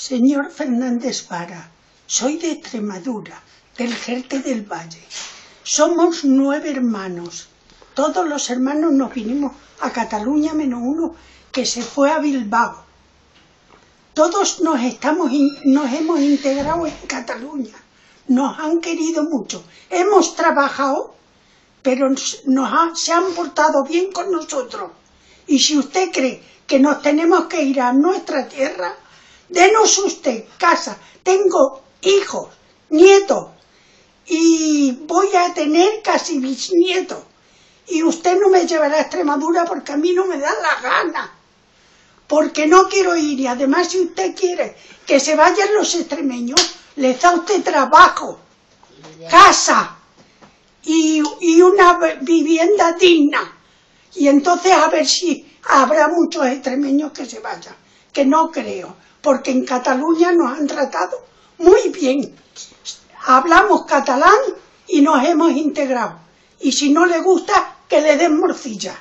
Señor Fernández Vara, soy de Extremadura, del Jerte del Valle. Somos 9 hermanos. Todos los hermanos nos vinimos a Cataluña, menos uno que se fue a Bilbao. Todos nos hemos integrado en Cataluña. Nos han querido mucho. Hemos trabajado, pero se han portado bien con nosotros. Y si usted cree que nos tenemos que ir a nuestra tierra, denos usted casa. Tengo hijos, nietos, y voy a tener casi bisnietos. Y usted no me llevará a Extremadura porque a mí no me da la gana. Porque no quiero ir. Y además, si usted quiere que se vayan los extremeños, les da usted trabajo, casa y una vivienda digna. Y entonces a ver si habrá muchos extremeños que se vayan. Que no creo, porque en Cataluña nos han tratado muy bien. Hablamos catalán y nos hemos integrado. Y si no le gusta, que le den morcilla.